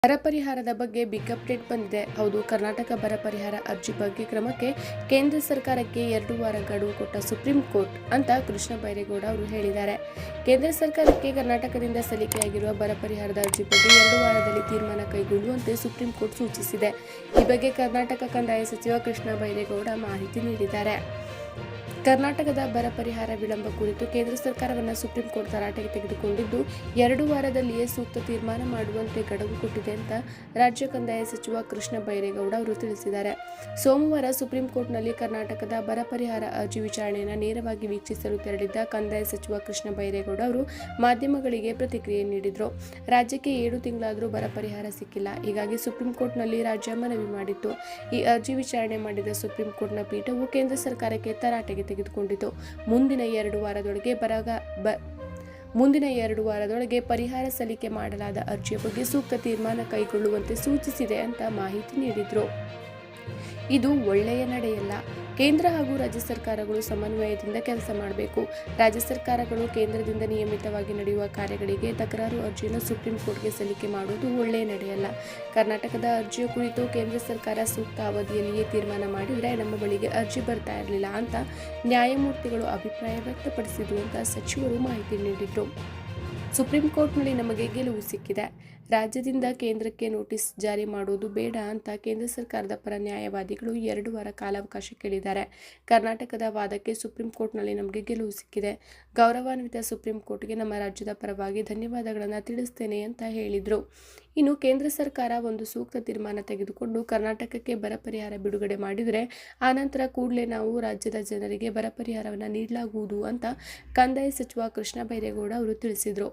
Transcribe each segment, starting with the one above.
ಬರ ಪರಿಹಾರದ ಬಗ್ಗೆ ಬಿಗ್ ಅಪ್ಡೇಟ್ ಬಂದಿದೆ. ಹೌದು, ಕರ್ನಾಟಕ ಬರ ಪರಿಹಾರ ಅರ್ಜಿ ಬಗ್ಗೆ ಕ್ರಮಕ್ಕೆ ಕೇಂದ್ರ ಸರ್ಕಾರಕ್ಕೆ 2 ವಾರ ಗಡುವು ಕೊಟ್ಟ ಸುಪ್ರೀಂ ಕೋರ್ಟ್ ಅಂತ ಕೃಷ್ಣ ಬೈರೇಗೌಡ ಅವರು ಹೇಳಿದ್ದಾರೆ. ಕೇಂದ್ರ ಸರ್ಕಾರಕ್ಕೆ ಕರ್ನಾಟಕದಿಂದ ಸಲ್ಲಿಕೆಯಾಗಿರುವ ಬರ ಪರಿಹಾರದ ಅರ್ಜಿ ಬಗ್ಗೆ 2 ವಾರದಲ್ಲಿ ತೀರ್ಮಾನ ಕೈಗೊಳ್ಳುವಂತೆ ಸುಪ್ರೀಂ ಕೋರ್ಟ್ ಸೂಚಿಸಿದೆ. ಈ ಬಗ್ಗೆ ಕರ್ನಾಟಕ ಕಂದಾಯ ಸಚಿವ ಕೃಷ್ಣ ಬೈರೇಗೌಡ ಮಾಹಿತಿ ನೀಡಿದ್ದಾರೆ. ಕರ್ನಾಟಕದ ಬರ ಪರಿಹಾರ ವಿಳಂಬ ಕುರಿತು ಕೇಂದ್ರ ಸರ್ಕಾರವನ್ನು ಸುಪ್ರೀಂ ಕೋರ್ಟ್ ತರಾಟೆಗೆ ತೆಗೆದುಕೊಂಡಿದ್ದು 2 ವಾರದಲ್ಲಿಯೇ ಸೂಕ್ತ ತೀರ್ಮಾನ ಮಾಡುವಂತೆ ಗಡುವು ಕೊಟ್ಟಿದೆ ಅಂತ ರಾಜ್ಯ ಕಂದಾಯ ಸಚಿವ ಕೃಷ್ಣ ಬೈರೇಗೌಡ ಅವರು ತಿಳಿಸಿದ್ದಾರೆ. ಸೋಮವಾರ ಸುಪ್ರೀಂ ಕೋರ್ಟ್ನಲ್ಲಿ ಕರ್ನಾಟಕದ ಬರ ಪರಿಹಾರ ಅರ್ಜಿ ವಿಚಾರಣೆಯನ್ನು ನೇರವಾಗಿ ವೀಕ್ಷಿಸಲು ತೆರಳಿದ್ದ ಕಂದಾಯ ಸಚಿವ ಕೃಷ್ಣ ಬೈರೇಗೌಡ ಅವರು ಮಾಧ್ಯಮಗಳಿಗೆ ಪ್ರತಿಕ್ರಿಯೆ ನೀಡಿದರು. ರಾಜ್ಯಕ್ಕೆ 7 ತಿಂಗಳಾದರೂ ಬರ ಪರಿಹಾರ ಸಿಕ್ಕಿಲ್ಲ. ಹೀಗಾಗಿ ಸುಪ್ರೀಂ ಕೋರ್ಟ್ನಲ್ಲಿ ರಾಜ್ಯ ಮನವಿ ಮಾಡಿತ್ತು. ಈ ಅರ್ಜಿ ವಿಚಾರಣೆ ಮಾಡಿದ ಸುಪ್ರೀಂ ಕೋರ್ಟ್ನ ಪೀಠವು ಕೇಂದ್ರ ಸರ್ಕಾರಕ್ಕೆ ತರಾಟೆಗೆ ತೆಗೆದುಕೊಂಡಿತು. ಮುಂದಿನ 2 ವಾರದೊಳಗೆ ಪರಿಹಾರ ಸಲ್ಲಿಕೆ ಮಾಡಲಾದ ಅರ್ಜಿಯ ಬಗ್ಗೆ ಸೂಕ್ತ ತೀರ್ಮಾನ ಕೈಗೊಳ್ಳುವಂತೆ ಸೂಚಿಸಿದೆ ಅಂತ ಮಾಹಿತಿ ನೀಡಿದರು. ಇದು ಒಳ್ಳೆಯ ನಡೆಯಲ್ಲ. ಕೇಂದ್ರ ಹಾಗೂ ರಾಜ್ಯ ಸರ್ಕಾರಗಳು ಸಮನ್ವಯದಿಂದ ಕೆಲಸ ಮಾಡಬೇಕು. ರಾಜ್ಯ ಸರ್ಕಾರಗಳು ಕೇಂದ್ರದಿಂದ ನಿಯಮಿತವಾಗಿ ನಡೆಯುವ ಕಾರ್ಯಗಳಿಗೆ ತಕರಾರು ಅರ್ಜಿಯನ್ನು ಸುಪ್ರೀಂ ಕೋರ್ಟ್ಗೆ ಸಲ್ಲಿಕೆ ಮಾಡುವುದು ಒಳ್ಳೆಯ ನಡೆಯಲ್ಲ. ಕರ್ನಾಟಕದ ಅರ್ಜಿಯ ಕುರಿತು ಕೇಂದ್ರ ಸರ್ಕಾರ ಸೂಕ್ತ ಅವಧಿಯಲ್ಲಿಯೇ ತೀರ್ಮಾನ ಮಾಡಿದರೆ ನಮ್ಮ ಬಳಿಗೆ ಅರ್ಜಿ ಬರ್ತಾ ಇರಲಿಲ್ಲ ಅಂತ ನ್ಯಾಯಮೂರ್ತಿಗಳು ಅಭಿಪ್ರಾಯ ವ್ಯಕ್ತಪಡಿಸಿದರು ಅಂತ ಸಚಿವರು ಮಾಹಿತಿ ನೀಡಿದರು. ಸುಪ್ರೀಂ ಕೋರ್ಟ್ನಲ್ಲಿ ನಮಗೆ ಗೆಲುವು ಸಿಕ್ಕಿದೆ. ರಾಜ್ಯದಿಂದ ಕೇಂದ್ರಕ್ಕೆ ನೋಟಿಸ್ ಜಾರಿ ಮಾಡುವುದು ಬೇಡ ಅಂತ ಕೇಂದ್ರ ಸರ್ಕಾರದ ಪರ ನ್ಯಾಯವಾದಿಗಳು 2 ವಾರ ಕಾಲಾವಕಾಶ ಕೇಳಿದ್ದಾರೆ. ಕರ್ನಾಟಕದ ವಾದಕ್ಕೆ ಸುಪ್ರೀಂ ಕೋರ್ಟ್ನಲ್ಲಿ ನಮಗೆ ಗೆಲುವು ಸಿಕ್ಕಿದೆ. ಗೌರವಾನ್ವಿತ ಸುಪ್ರೀಂ ಕೋರ್ಟ್ಗೆ ನಮ್ಮ ರಾಜ್ಯದ ಪರವಾಗಿ ಧನ್ಯವಾದಗಳನ್ನು ತಿಳಿಸ್ತೇನೆ ಅಂತ ಹೇಳಿದರು. ಇನ್ನು ಕೇಂದ್ರ ಸರ್ಕಾರ ಒಂದು ಸೂಕ್ತ ತೀರ್ಮಾನ ತೆಗೆದುಕೊಂಡು ಕರ್ನಾಟಕಕ್ಕೆ ಬರ ಪರಿಹಾರ ಬಿಡುಗಡೆ ಮಾಡಿದರೆ ಆನಂತರ ಕೂಡಲೇ ನಾವು ರಾಜ್ಯದ ಜನರಿಗೆ ಬರ ಪರಿಹಾರವನ್ನು ನೀಡಲಾಗುವುದು ಅಂತ ಕಂದಾಯ ಸಚಿವ ಕೃಷ್ಣ ಬೈರೇಗೌಡ ಅವರು ತಿಳಿಸಿದರು.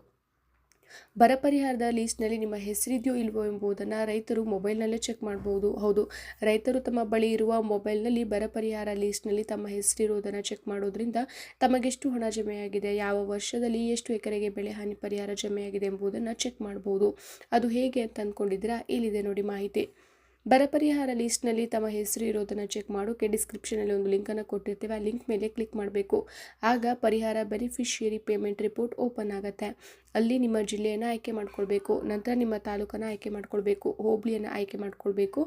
ಬರ ಪರಿಹಾರದ ಲೀಸ್ಟ್ನಲ್ಲಿ ನಿಮ್ಮ ಹೆಸರಿದೆಯೋ ಇಲ್ವೋ ಎಂಬುದನ್ನು ರೈತರು ಮೊಬೈಲ್ನಲ್ಲೇ ಚೆಕ್ ಮಾಡಬಹುದು. ಹೌದು, ರೈತರು ತಮ್ಮ ಬಳಿ ಇರುವ ಮೊಬೈಲ್ನಲ್ಲಿ ಬರ ಪರಿಹಾರ ಲೀಸ್ಟ್ನಲ್ಲಿ ತಮ್ಮ ಹೆಸರಿರುವುದನ್ನು ಚೆಕ್ ಮಾಡೋದ್ರಿಂದ ತಮಗೆಷ್ಟು ಹಣ ಜಮೆಯಾಗಿದೆ, ಯಾವ ವರ್ಷದಲ್ಲಿ ಎಷ್ಟು ಎಕರೆಗೆ ಬೆಳೆ ಹಾನಿ ಪರಿಹಾರ ಜಮೆಯಾಗಿದೆ ಎಂಬುದನ್ನು ಚೆಕ್ ಮಾಡಬಹುದು. ಅದು ಹೇಗೆ ಅಂತ ಅಂದ್ಕೊಂಡಿದ್ದೀರಾ? ಇಲ್ಲಿದೆ ನೋಡಿ ಮಾಹಿತಿ. ಬರ ಪರಿಹಾರ ಲೀಸ್ಟ್ನಲ್ಲಿ ತಮ್ಮ ಹೆಸರು ಇರೋದನ್ನು ಚೆಕ್ ಮಾಡೋಕ್ಕೆ ಡಿಸ್ಕ್ರಿಪ್ಷನಲ್ಲಿ ಒಂದು ಲಿಂಕನ್ನು ಕೊಟ್ಟಿರ್ತೇವೆ. ಆ ಲಿಂಕ್ ಮೇಲೆ ಕ್ಲಿಕ್ ಮಾಡಬೇಕು. ಆಗ ಪರಿಹಾರ ಬೆನಿಫಿಷಿಯರಿ ಪೇಮೆಂಟ್ ರಿಪೋರ್ಟ್ ಓಪನ್ ಆಗುತ್ತೆ. ಅಲ್ಲಿ ನಿಮ್ಮ ಜಿಲ್ಲೆಯನ್ನು ಆಯ್ಕೆ ಮಾಡ್ಕೊಳ್ಬೇಕು. ನಂತರ ನಿಮ್ಮ ತಾಲೂಕನ್ನು ಆಯ್ಕೆ ಮಾಡ್ಕೊಳ್ಬೇಕು. ಹೋಬಳಿಯನ್ನು ಆಯ್ಕೆ ಮಾಡ್ಕೊಳ್ಬೇಕು.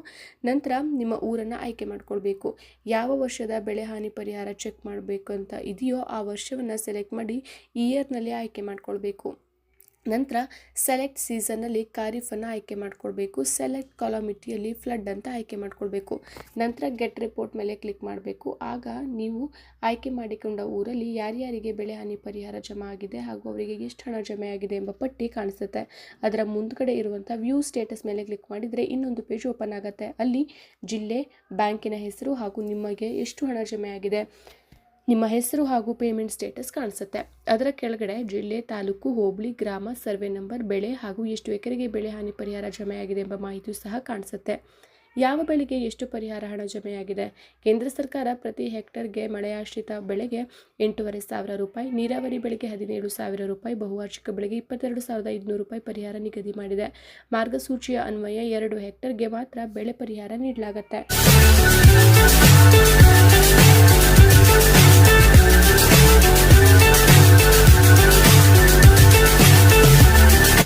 ನಂತರ ನಿಮ್ಮ ಊರನ್ನು ಆಯ್ಕೆ ಮಾಡ್ಕೊಳ್ಬೇಕು. ಯಾವ ವರ್ಷದ ಬೆಳೆ ಹಾನಿ ಪರಿಹಾರ ಚೆಕ್ ಮಾಡಬೇಕು ಅಂತ ಇದೆಯೋ ಆ ವರ್ಷವನ್ನು ಸೆಲೆಕ್ಟ್ ಮಾಡಿ ಇಯರ್ನಲ್ಲಿ ಆಯ್ಕೆ ಮಾಡ್ಕೊಳ್ಬೇಕು. ನಂತರ ಸೆಲೆಕ್ಟ್ ಸೀಸನ್ನಲ್ಲಿ ಖಾರಿಫನ್ನು ಆಯ್ಕೆ ಮಾಡ್ಕೊಳ್ಬೇಕು. ಸೆಲೆಕ್ಟ್ ಕಾಲಮಿಟಿಯಲ್ಲಿ ಫ್ಲಡ್ ಅಂತ ಆಯ್ಕೆ ಮಾಡ್ಕೊಳ್ಬೇಕು. ನಂತರ ಗೆಟ್ ರಿಪೋರ್ಟ್ ಮೇಲೆ ಕ್ಲಿಕ್ ಮಾಡಬೇಕು. ಆಗ ನೀವು ಆಯ್ಕೆ ಮಾಡಿಕೊಂಡ ಊರಲ್ಲಿ ಯಾರ್ಯಾರಿಗೆ ಬೆಳೆ ಹಾನಿ ಪರಿಹಾರ ಜಮಾ ಆಗಿದೆ ಹಾಗೂ ಅವರಿಗೆ ಎಷ್ಟು ಹಣ ಜಮೆ ಆಗಿದೆ ಎಂಬ ಪಟ್ಟಿ ಕಾಣಿಸುತ್ತೆ. ಅದರ ಮುಂದ್ಗಡೆ ಇರುವಂಥ ವ್ಯೂ ಸ್ಟೇಟಸ್ ಮೇಲೆ ಕ್ಲಿಕ್ ಮಾಡಿದರೆ ಇನ್ನೊಂದು ಪೇಜ್ ಓಪನ್ ಆಗುತ್ತೆ. ಅಲ್ಲಿ ಜಿಲ್ಲೆ, ಬ್ಯಾಂಕಿನ ಹೆಸರು ಹಾಗೂ ನಿಮಗೆ ಎಷ್ಟು ಹಣ ಜಮೆ ಆಗಿದೆ, ನಿಮ್ಮ ಹೆಸರು ಹಾಗೂ ಪೇಮೆಂಟ್ ಸ್ಟೇಟಸ್ ಕಾಣಿಸುತ್ತೆ. ಅದರ ಕೆಳಗಡೆ ಜಿಲ್ಲೆ, ತಾಲೂಕು, ಹೋಬಳಿ, ಗ್ರಾಮ, ಸರ್ವೆ ನಂಬರ್, ಬೆಳೆ ಹಾಗೂ ಎಷ್ಟು ಎಕರೆಗೆ ಬೆಳೆ ಹಾನಿ ಪರಿಹಾರ ಜಮೆಯಾಗಿದೆ ಎಂಬ ಮಾಹಿತಿಯು ಸಹ ಕಾಣಿಸುತ್ತೆ. ಯಾವ ಬೆಳೆಗೆ ಎಷ್ಟು ಪರಿಹಾರ ಹಣ ಜಮೆಯಾಗಿದೆ. ಕೇಂದ್ರ ಸರ್ಕಾರ ಪ್ರತಿ ಹೆಕ್ಟರ್ಗೆ ಮಳೆಯಾಶ್ರಿತ ಬೆಳೆಗೆ 8,500 ರೂಪಾಯಿ, ನೀರಾವರಿ ಬೆಳೆಗೆ 17,000 ರೂಪಾಯಿ, ಬಹುವಾರ್ಷಿಕ ಬೆಳೆಗೆ 22,500 ರೂಪಾಯಿ ಪರಿಹಾರ ನಿಗದಿ ಮಾಡಿದೆ. ಮಾರ್ಗಸೂಚಿಯ ಅನ್ವಯ 2 ಹೆಕ್ಟರ್ಗೆ ಮಾತ್ರ ಬೆಳೆ ಪರಿಹಾರ ನೀಡಲಾಗುತ್ತೆ.